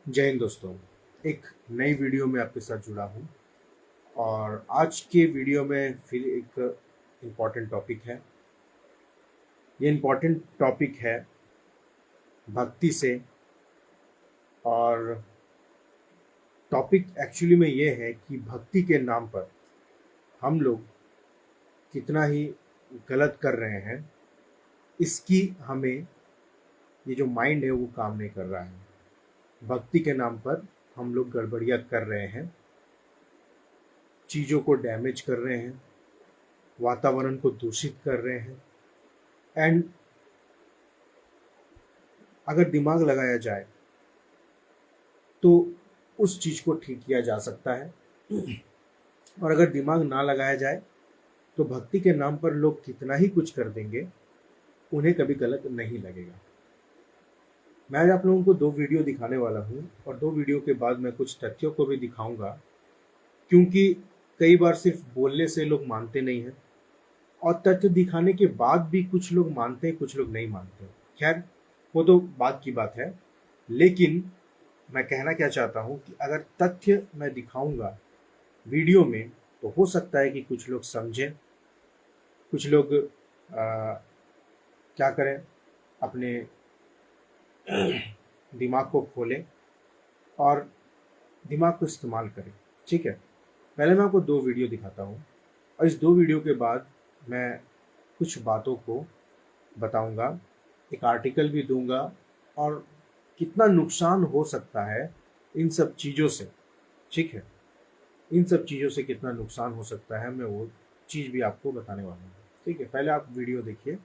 जय हिंद दोस्तों। एक नई वीडियो में आपके साथ जुड़ा हूँ और आज के वीडियो में फिर एक इम्पॉर्टेंट टॉपिक है। ये इम्पॉर्टेंट टॉपिक है भक्ति से। और टॉपिक एक्चुअली में ये है कि भक्ति के नाम पर हम लोग कितना ही गलत कर रहे हैं, इसकी हमें ये जो माइंड है वो काम नहीं कर रहा है। भक्ति के नाम पर हम लोग गड़बड़ियाँ कर रहे हैं, चीज़ों को डैमेज कर रहे हैं, वातावरण को दूषित कर रहे हैं। एंड अगर दिमाग लगाया जाए तो उस चीज़ को ठीक किया जा सकता है, और अगर दिमाग ना लगाया जाए तो भक्ति के नाम पर लोग कितना ही कुछ कर देंगे, उन्हें कभी गलत नहीं लगेगा। मैं आज आप लोगों को दो वीडियो दिखाने वाला हूँ और दो वीडियो के बाद मैं कुछ तथ्यों को भी दिखाऊंगा, क्योंकि कई बार सिर्फ बोलने से लोग मानते नहीं हैं और तथ्य दिखाने के बाद भी कुछ लोग मानते हैं, कुछ लोग नहीं मानते। खैर, वो तो बात की बात है। लेकिन मैं कहना क्या चाहता हूँ कि अगर तथ्य मैं दिखाऊंगा वीडियो में तो हो सकता है कि कुछ लोग समझें, कुछ लोग क्या करें, अपने दिमाग को खोलें और दिमाग को इस्तेमाल करें। ठीक है, पहले मैं आपको दो वीडियो दिखाता हूँ और इस दो वीडियो के बाद मैं कुछ बातों को बताऊंगा, एक आर्टिकल भी दूंगा और कितना नुकसान हो सकता है इन सब चीज़ों से। ठीक है, इन सब चीज़ों से कितना नुकसान हो सकता है मैं वो चीज़ भी आपको बताने वाला हूँ। ठीक है, पहले आप वीडियो देखिए,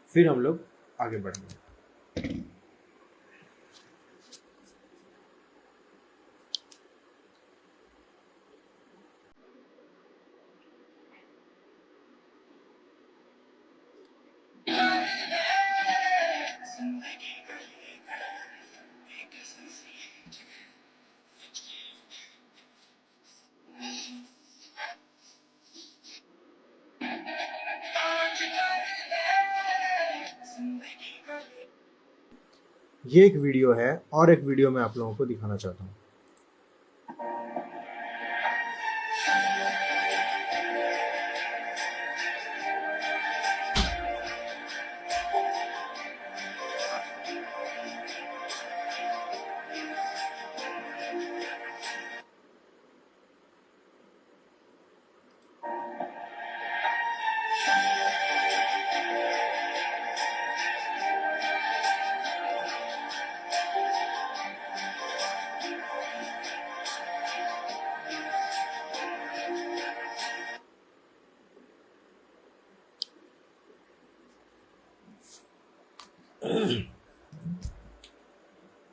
फिर हम लोग आगे बढ़ेंगे। ये एक वीडियो है और एक वीडियो मैं आप लोगों को दिखाना चाहता हूँ।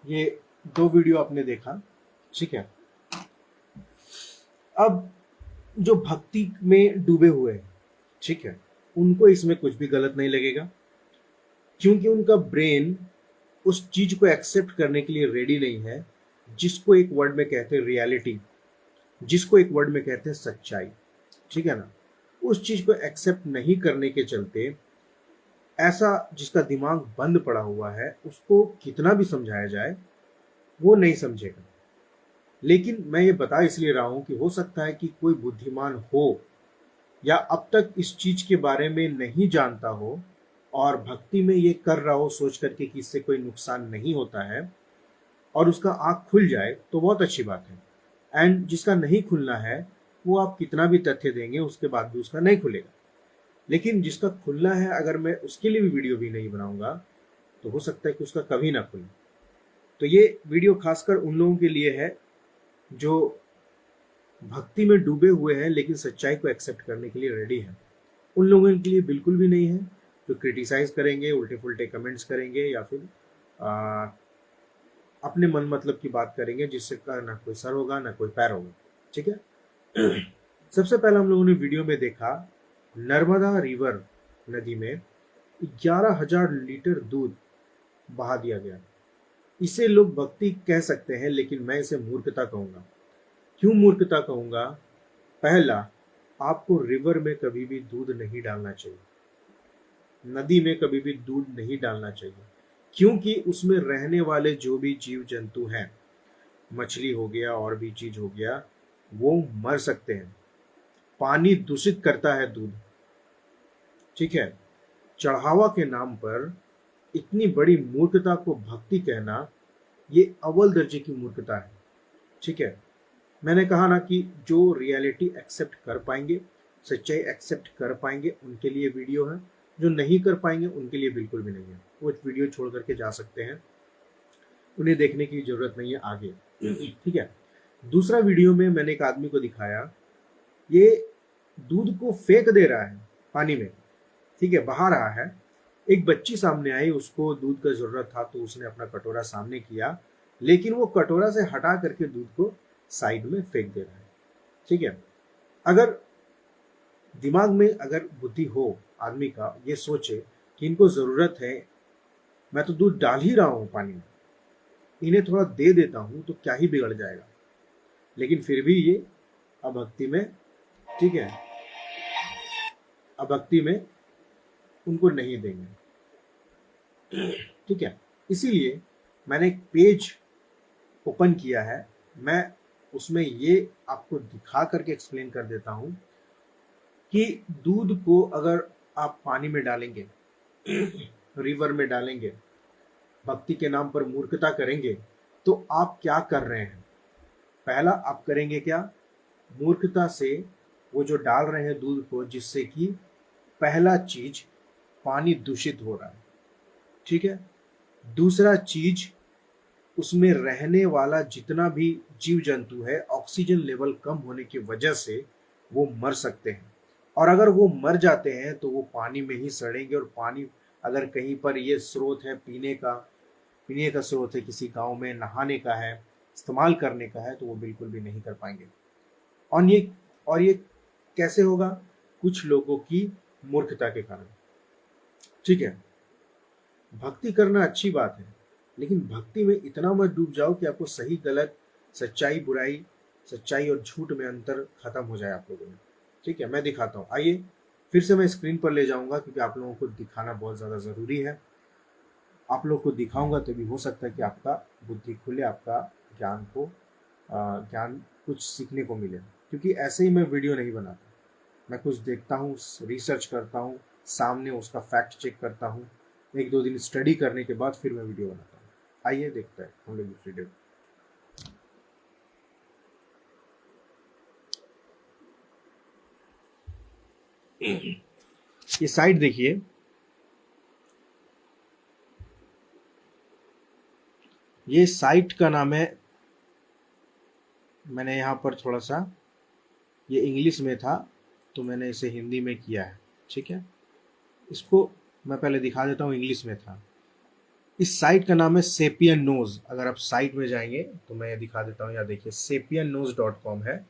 ये दो वीडियो आपने देखा, ठीक है। अब जो भक्ति में डूबे हुए हैं, ठीक है, उनको इसमें कुछ भी गलत नहीं लगेगा, क्योंकि उनका ब्रेन उस चीज को एक्सेप्ट करने के लिए रेडी नहीं है जिसको एक वर्ड में कहते हैं रियलिटी, जिसको एक वर्ड में कहते हैं सच्चाई। ठीक है ना, उस चीज को एक्सेप्ट नहीं करने के चलते ऐसा जिसका दिमाग बंद पड़ा हुआ है उसको कितना भी समझाया जाए वो नहीं समझेगा। लेकिन मैं ये बता इसलिए रहा हूं कि हो सकता है कि कोई बुद्धिमान हो या अब तक इस चीज के बारे में नहीं जानता हो और भक्ति में ये कर रहा हो सोच करके कि इससे कोई नुकसान नहीं होता है, और उसका आंख खुल जाए तो बहुत अच्छी बात है। एंड जिसका नहीं खुलना है वो आप कितना भी तथ्य देंगे उसके बाद भी उसका नहीं खुलेगा। लेकिन जिसका खुलना है, अगर मैं उसके लिए भी वीडियो भी नहीं बनाऊंगा तो हो सकता है कि उसका कभी ना खुले। तो ये वीडियो खासकर उन लोगों के लिए है जो भक्ति में डूबे हुए हैं लेकिन सच्चाई को एक्सेप्ट करने के लिए रेडी है। उन लोगों के लिए बिल्कुल भी नहीं है जो क्रिटिसाइज करेंगे, उल्टे पुल्टे कमेंट्स करेंगे या फिर आ, अपने मन मतलब की बात करेंगे जिससे का ना कोई सर होगा ना कोई पैर होगा। ठीक है। सबसे पहले हम लोगों ने वीडियो में देखा नर्मदा रिवर नदी में 11,000 लीटर दूध बहा दिया गया। इसे लोग भक्ति कह सकते हैं लेकिन मैं इसे मूर्खता कहूंगा। क्यों मूर्खता कहूंगा? पहला, आपको रिवर में कभी भी दूध नहीं डालना चाहिए, नदी में कभी भी दूध नहीं डालना चाहिए, क्योंकि उसमें रहने वाले जो भी जीव जंतु हैं मछली हो गया और भी चीज हो गया, वो मर सकते हैं। पानी दूषित करता है दूध, ठीक है। चढ़ावा के नाम पर इतनी बड़ी मूर्खता को भक्ति कहना, ये अव्वल दर्जे की मूर्खता है, ठीक है। मैंने कहा ना कि जो रियलिटी एक्सेप्ट कर पाएंगे, सच्चाई एक्सेप्ट कर पाएंगे, उनके लिए वीडियो है। जो नहीं कर पाएंगे उनके लिए बिल्कुल भी नहीं है। वो वीडियो छोड़ करके जा सकते हैं, उन्हें देखने की जरूरत नहीं है आगे, ठीक है। दूसरा वीडियो में मैंने एक आदमी को दिखाया, ये दूध को फेंक दे रहा है पानी में, ठीक है, बहा रहा है। एक बच्ची सामने आई, उसको दूध का जरूरत था तो उसने अपना कटोरा सामने किया, लेकिन वो कटोरा से हटा करके दूध को साइड में फेंक दे रहा है, ठीक है। अगर दिमाग में अगर बुद्धि हो आदमी का, ये सोचे कि इनको जरूरत है, मैं तो दूध डाल ही रहा हूं पानी में, इन्हें थोड़ा दे देता हूं तो क्या ही बिगड़ जाएगा, लेकिन फिर भी ये अभक्ति में, ठीक है, अभक्ति में उनको नहीं देंगे, ठीक है। इसीलिए मैंने एक पेज ओपन किया है, मैं उसमें ये आपको दिखा करके एक्सप्लेन कर देता हूं कि दूध को अगर आप पानी में डालेंगे, रिवर में डालेंगे, भक्ति के नाम पर मूर्खता करेंगे, तो आप क्या कर रहे हैं। पहला आप करेंगे क्या, मूर्खता से वो जो डाल रहे हैं दूध को, जिससे कि पहला चीज पानी दूषित हो रहा है, ठीक है। दूसरा चीज, उसमें रहने वाला जितना भी जीव जंतु है, ऑक्सीजन लेवल कम होने की वजह से वो मर सकते हैं, और अगर वो मर जाते हैं तो वो पानी में ही सड़ेंगे। और पानी अगर कहीं पर ये स्रोत है पीने का स्रोत है, किसी गांव में नहाने का है, इस्तेमाल करने का है, तो वो बिल्कुल भी नहीं कर पाएंगे। और ये कैसे होगा, कुछ लोगों की मूर्खता के कारण, ठीक है। भक्ति करना अच्छी बात है, लेकिन भक्ति में इतना मत डूब जाओ कि आपको सही गलत, सच्चाई बुराई, सच्चाई और झूठ में अंतर खत्म हो जाए आप लोगों में, ठीक है। मैं दिखाता हूँ, आइए फिर से मैं स्क्रीन पर ले जाऊंगा, क्योंकि आप लोगों को दिखाना बहुत ज़्यादा ज़रूरी है। आप लोग को दिखाऊंगा तभी हो सकता है कि आपका बुद्धि खुले, आपका ज्ञान कुछ सीखने को मिले, क्योंकि ऐसे ही मैं वीडियो नहीं बनाता। मैं कुछ देखता हूँ, रिसर्च करता हूँ, सामने उसका फैक्ट चेक करता हूँ, एक दो दिन स्टडी करने के बाद फिर मैं वीडियो बनाता हूँ। आइए देखते हैं हम लोग इस वीडियो। ये साइट देखिए, ये साइट का नाम है, मैंने यहाँ पर थोड़ा सा, ये इंग्लिश में था तो मैंने इसे हिंदी में किया है, ठीक है। इसको मैं पहले दिखा देता हूँ, इंग्लिश में था। इस साइट का नाम है सेपियन नोज। अगर आप साइट में जाएंगे तो मैं ये दिखा देता हूँ, यहाँ देखिए sapiennose.com है।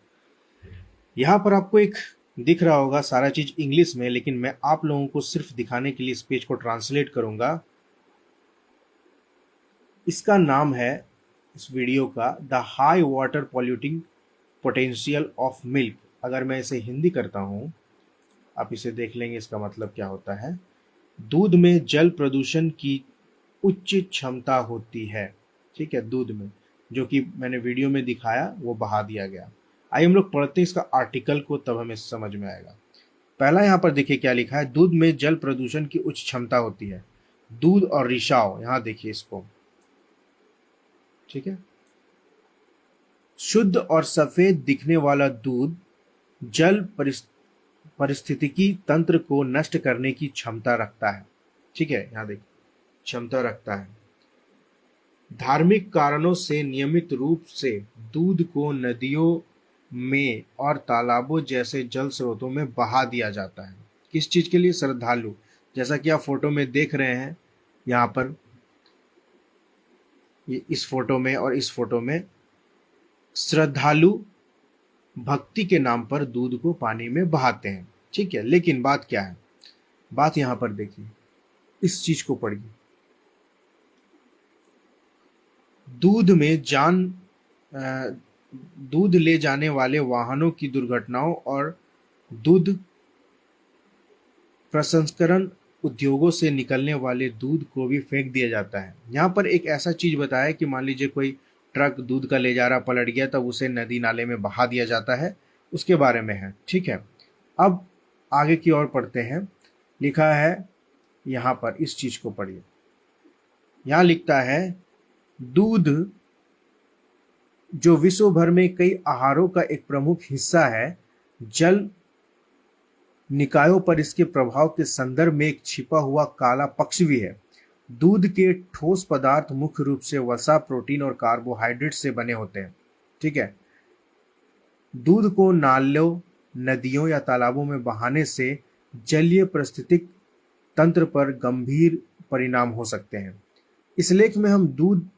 यहाँ पर आपको एक दिख रहा होगा सारा चीज इंग्लिश में, लेकिन मैं आप लोगों को सिर्फ दिखाने के लिए इस पेज को ट्रांसलेट करूंगा। इसका नाम है इस वीडियो का, the high water polluting potential of milk. अगर मैं इसे हिंदी करता हूँ, आप इसे देख लेंगे इसका मतलब क्या होता है। दूध में जल प्रदूषण की उच्च क्षमता होती है, ठीक है। दूध में जो कि मैंने वीडियो में दिखाया वो बहा दिया गया। आइए हम लोग पढ़ते हैं इसका आर्टिकल को, तब हमें समझ में आएगा। पहला यहाँ पर देखिए क्या लिखा है, दूध में जल प्रदूषण की उच्च क्षमता होती है। दूध और रिसाव, यहाँ देखिए इसको, ठीक है। शुद्ध और सफेद दिखने वाला दूध जल परिस्थितिकी तंत्र को नष्ट करने की क्षमता रखता है, ठीक है। यहाँ देखिए क्षमता रखता है। धार्मिक कारणों से नियमित रूप से दूध को नदियों में और तालाबों जैसे जल स्रोतों में बहा दिया जाता है। किस चीज के लिए, श्रद्धालु। जैसा कि आप फोटो में देख रहे हैं, यहाँ पर ये इस फोटो में और इस फोटो में श्रद्धालु भक्ति के नाम पर दूध को पानी में बहाते हैं, ठीक है। लेकिन बात क्या है, बात यहाँ पर देखिए, इस चीज को पढ़िए। दूध में दूध ले जाने वाले वाहनों की दुर्घटनाओं और दूध प्रसंस्करण उद्योगों से निकलने वाले दूध को भी फेंक दिया जाता है। यहाँ पर एक ऐसा चीज बताया कि मान लीजिए कोई ट्रक दूध का ले जा रहा पलट गया तब उसे नदी नाले में बहा दिया जाता है, उसके बारे में है। ठीक है, अब आगे की ओर पढ़ते हैं। लिखा है यहाँ पर, इस चीज को पढ़िए। यहाँ लिखता है दूध जो विश्व भर में कई आहारों का एक प्रमुख हिस्सा है, जल निकायों पर इसके प्रभाव के संदर्भ में एक छिपा हुआ काला पक्ष भी है। दूध के ठोस पदार्थ मुख्य रूप से वसा, प्रोटीन और कार्बोहाइड्रेट से बने होते हैं। ठीक है, दूध को नालों, नदियों या तालाबों में बहाने से जलीय पारिस्थितिक तंत्र पर गंभीर परिणाम हो सकते हैं। इस लेख में हम दूध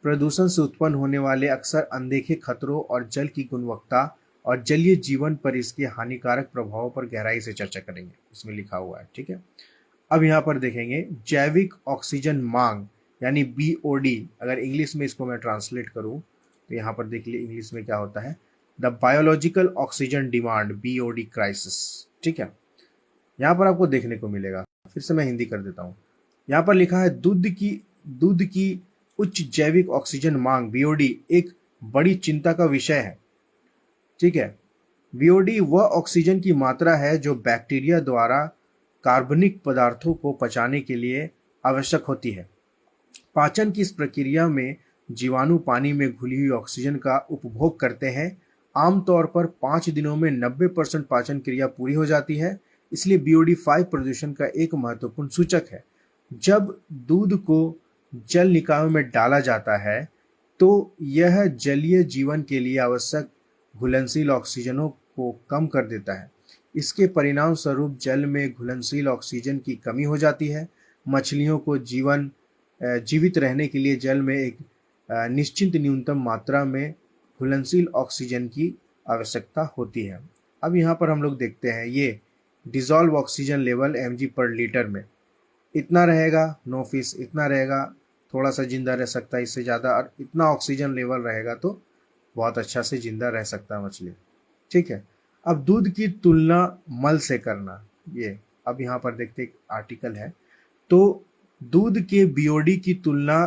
प्रदूषण से उत्पन्न होने वाले अक्सर अनदेखे खतरों और जल की गुणवत्ता और जलीय जीवन पर इसके हानिकारक प्रभावों पर गहराई से चर्चा करेंगे, इसमें लिखा हुआ है। ठीक है, अब यहाँ पर देखेंगे जैविक ऑक्सीजन मांग यानी बीओडी। अगर इंग्लिश में इसको मैं ट्रांसलेट करूँ तो यहाँ पर देख लीजिए इंग्लिश में क्या होता है, the biological oxygen demand, BOD crisis. ठीक है, यहाँ पर आपको देखने को मिलेगा, फिर से मैं हिंदी कर देता हूँ। यहाँ पर लिखा है दूध की उच्च जैविक ऑक्सीजन मांग, बीओडी, एक बड़ी चिंता का विषय है। ठीक है, बीओडी वह ऑक्सीजन की मात्रा है जो बैक्टीरिया द्वारा कार्बनिक पदार्थों को पचाने के लिए आवश्यक होती है। पाचन की इस प्रक्रिया में जीवाणु पानी में घुली हुई ऑक्सीजन का उपभोग करते हैं। आमतौर पर 5 दिनों में 90% पाचन क्रिया पूरी हो जाती है, इसलिए बीओडी 5 प्रदूषण का एक महत्वपूर्ण सूचक है। जब दूध को जल निकायों में डाला जाता है तो यह जलीय जीवन के लिए आवश्यक घुलनशील ऑक्सीजनों को कम कर देता है। इसके परिणाम स्वरूप जल में घुलनशील ऑक्सीजन की कमी हो जाती है। मछलियों को जीवित रहने के लिए जल में एक निश्चित न्यूनतम मात्रा में घुलनशील ऑक्सीजन की आवश्यकता होती है। अब यहाँ पर हम लोग देखते हैं ये डिजॉल्व ऑक्सीजन लेवल mg/लीटर में इतना रहेगा, नो फिश इतना रहेगा, थोड़ा सा जिंदा रह सकता है, इससे ज़्यादा और इतना ऑक्सीजन लेवल रहेगा तो बहुत अच्छा से जिंदा रह सकता है मछली। ठीक है, अब दूध की तुलना मल से करना, ये अब यहाँ पर देखते एक आर्टिकल है। तो दूध के बीओडी की तुलना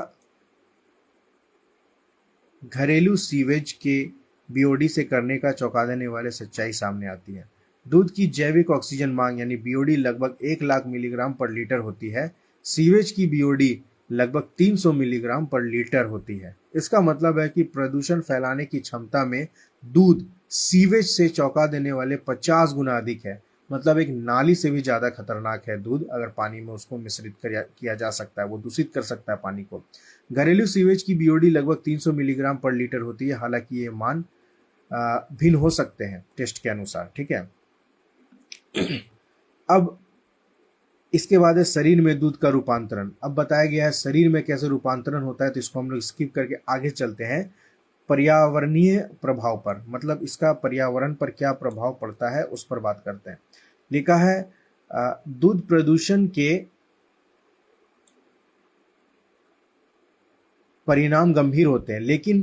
घरेलू सीवेज के बीओडी से करने का चौंका देने वाले सच्चाई सामने आती है। दूध की जैविक ऑक्सीजन मांग यानी बीओडी लगभग 1 लाख मिलीग्राम पर लीटर होती है। सीवेज की बीओडी लगभग 300 मिलीग्राम पर लीटर होती है। इसका मतलब है कि प्रदूषण फैलाने की क्षमता में दूध सीवेज से चौंका देने वाले 50 गुना अधिक है। मतलब एक नाली से भी ज़्यादा खतरनाक है दूध, अगर पानी में उसको मिश्रित किया जा सकता है, वो दूषित कर सकता है पानी को। घरेलू सीवेज की बीओडी लगभग 300 मिलीग्राम पर लीटर होती है, हालांकि ये मान भिन्न हो सकते हैं टेस्ट के अनुसार। ठीक है, अब इसके बाद है शरीर में दूध का रूपांतरण। अब बताया गया है शरीर में कैसे रूपांतरण होता है, तो इसको हम लोग स्किप करके आगे चलते हैं पर्यावरणीय प्रभाव पर, मतलब इसका पर्यावरण पर क्या प्रभाव पड़ता है उस पर बात करते हैं। लिखा है दूध प्रदूषण के परिणाम गंभीर होते हैं लेकिन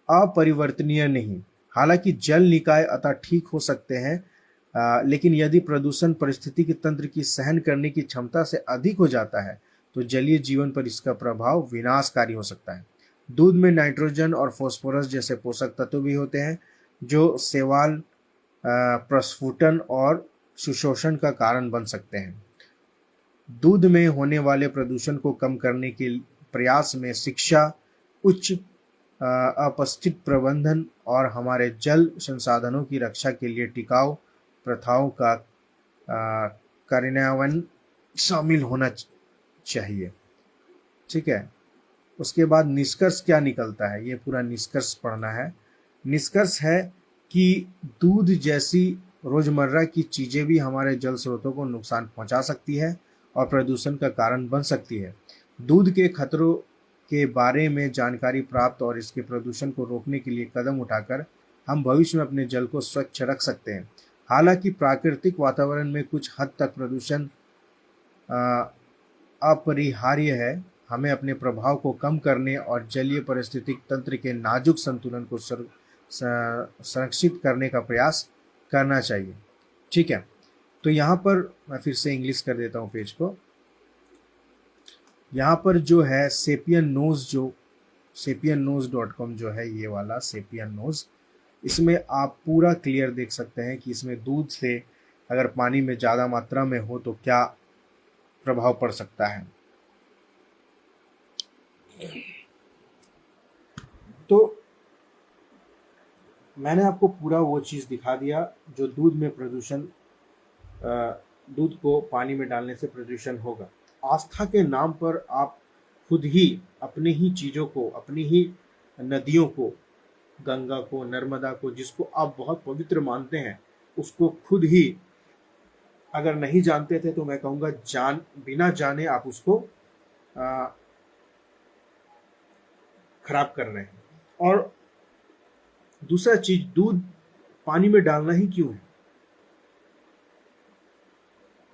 अपरिवर्तनीय नहीं। हालांकि जल निकाय अतः ठीक हो सकते हैं, लेकिन यदि प्रदूषण पारिस्थितिकी तंत्र की सहन करने की क्षमता से अधिक हो जाता है तो जलीय जीवन पर इसका प्रभाव विनाशकारी हो सकता है। दूध में नाइट्रोजन और फास्फोरस जैसे पोषक तत्व भी होते हैं जो शैवाल प्रस्फुटन और सुशोषण का कारण बन सकते हैं। दूध में होने वाले प्रदूषण को कम करने के प्रयास में शिक्षा, उच्च अपशिष्ट प्रबंधन और हमारे जल संसाधनों की रक्षा के लिए टिकाऊ प्रथाओं का कार्यान्वयन शामिल होना चाहिए। ठीक है, उसके बाद निष्कर्ष क्या निकलता है, ये पूरा निष्कर्ष पढ़ना है। निष्कर्ष है कि दूध जैसी रोजमर्रा की चीजें भी हमारे जल स्रोतों को नुकसान पहुंचा सकती है और प्रदूषण का कारण बन सकती है। दूध के खतरों के बारे में जानकारी प्राप्त और इसके प्रदूषण को रोकने के लिए कदम उठाकर हम भविष्य में अपने जल को स्वच्छ रख सकते हैं। हालांकि प्राकृतिक वातावरण में कुछ हद तक प्रदूषण अपरिहार्य है, हमें अपने प्रभाव को कम करने और जलीय पारिस्थितिक तंत्र के नाजुक संतुलन को संरक्षित करने का प्रयास करना चाहिए। ठीक है, तो यहाँ पर मैं फिर से इंग्लिश कर देता हूँ पेज को। यहाँ पर जो है सेपियन नोज जो sapiennose.com जो है, ये वाला Sapiennose, इसमें आप पूरा क्लियर देख सकते हैं कि इसमें दूध से अगर पानी में ज़्यादा मात्रा में हो तो क्या प्रभाव पड़ सकता है। तो मैंने आपको पूरा वो चीज़ दिखा दिया जो दूध में प्रदूषण, दूध को पानी में डालने से प्रदूषण होगा। आस्था के नाम पर आप खुद ही अपनी ही चीज़ों को, अपनी ही नदियों को, गंगा को, नर्मदा को, जिसको आप बहुत पवित्र मानते हैं, उसको खुद ही अगर नहीं जानते थे तो मैं कहूँगा बिना जाने आप उसको खराब कर रहे हैं। और दूसरा चीज, दूध पानी में डालना ही क्यों है?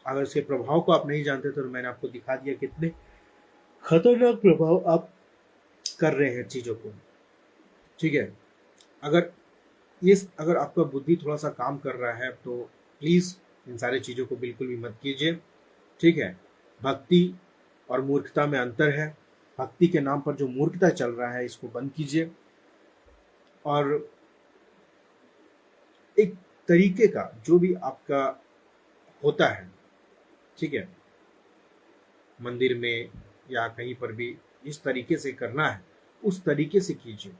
अगर इसके प्रभाव को आप नहीं जानते तो मैंने आपको दिखा दिया कितने खतरनाक प्रभाव आप कर रहे हैं चीजों को। ठीक है, अगर आपका बुद्धि थोड़ा सा काम कर रहा है तो प्लीज इन सारी चीजों को बिल्कुल भी मत कीजिए। ठीक है, भक्ति और मूर्खता में अंतर है। भक्ति के नाम पर जो मूर्खता चल रहा है इसको बंद कीजिए। और एक तरीके का जो भी आपका होता है, ठीक है, मंदिर में या कहीं पर भी जिस तरीके से करना है उस तरीके से कीजिए।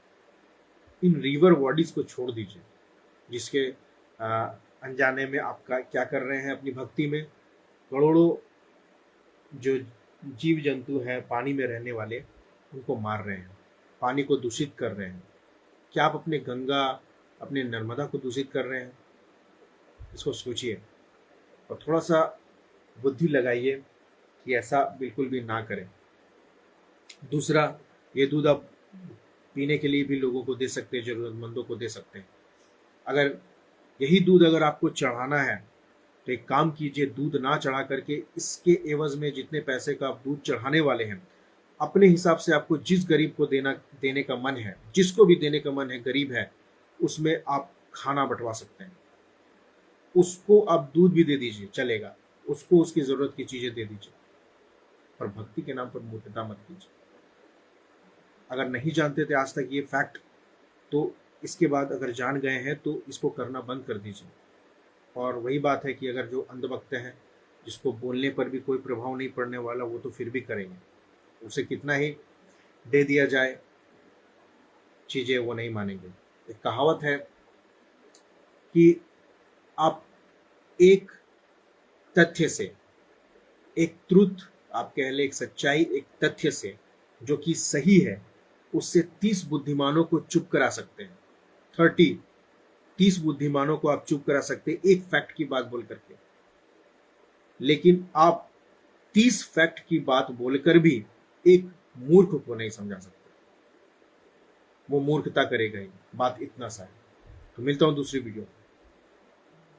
इन रिवर बॉडीज को छोड़ दीजिए जिसके अनजाने में आपका क्या कर रहे हैं। अपनी भक्ति में करोड़ों जो जीव जंतु हैं पानी में रहने वाले, उनको मार रहे हैं, पानी को दूषित कर रहे हैं। क्या आप अपने गंगा, अपने नर्मदा को दूषित कर रहे हैं? इसको सोचिए और थोड़ा सा बुद्धि लगाइए कि ऐसा बिल्कुल भी ना करें। दूसरा, ये दूध आप पीने के लिए भी लोगों को दे सकते हैं, जरूरतमंदों को दे सकते हैं। अगर यही दूध अगर आपको चढ़ाना है तो एक काम कीजिए, दूध ना चढ़ा करके इसके एवज में जितने पैसे का आप दूध चढ़ाने वाले हैं, अपने हिसाब से आपको जिस गरीब को देने का मन है, जिसको भी देने का मन है, गरीब है, उसमें आप खाना बंटवा सकते हैं। उसको आप दूध भी दे दीजिए, चलेगा, उसको उसकी जरूरत की चीजें दे दीजिए, पर भक्ति के नाम पर मूर्खता मत कीजिए। अगर नहीं जानते थे आज तक ये फैक्ट, तो इसके बाद अगर जान गए हैं तो इसको करना बंद कर दीजिए। और वही बात है कि अगर जो अंधभक्त हैं, जिसको बोलने पर भी कोई प्रभाव नहीं पड़ने वाला, वो तो फिर भी करेंगे। उसे कितना ही दे दिया जाए चीजें, वो नहीं मानेंगे। एक कहावत है कि आप एक तथ्य से, एक ट्रुथ आप कह ले, एक सच्चाई, एक तथ्य से जो कि सही है, उससे 30 बुद्धिमानों को चुप करा सकते हैं। 30 बुद्धिमानों को आप चुप करा सकते हैं एक फैक्ट की बात बोल करके। लेकिन आप 30 फैक्ट की बात बोलकर भी एक मूर्ख को नहीं समझा सकते। वो मूर्खता करेगा ही, बात इतना सा है। तो मिलता हूं दूसरी वीडियो।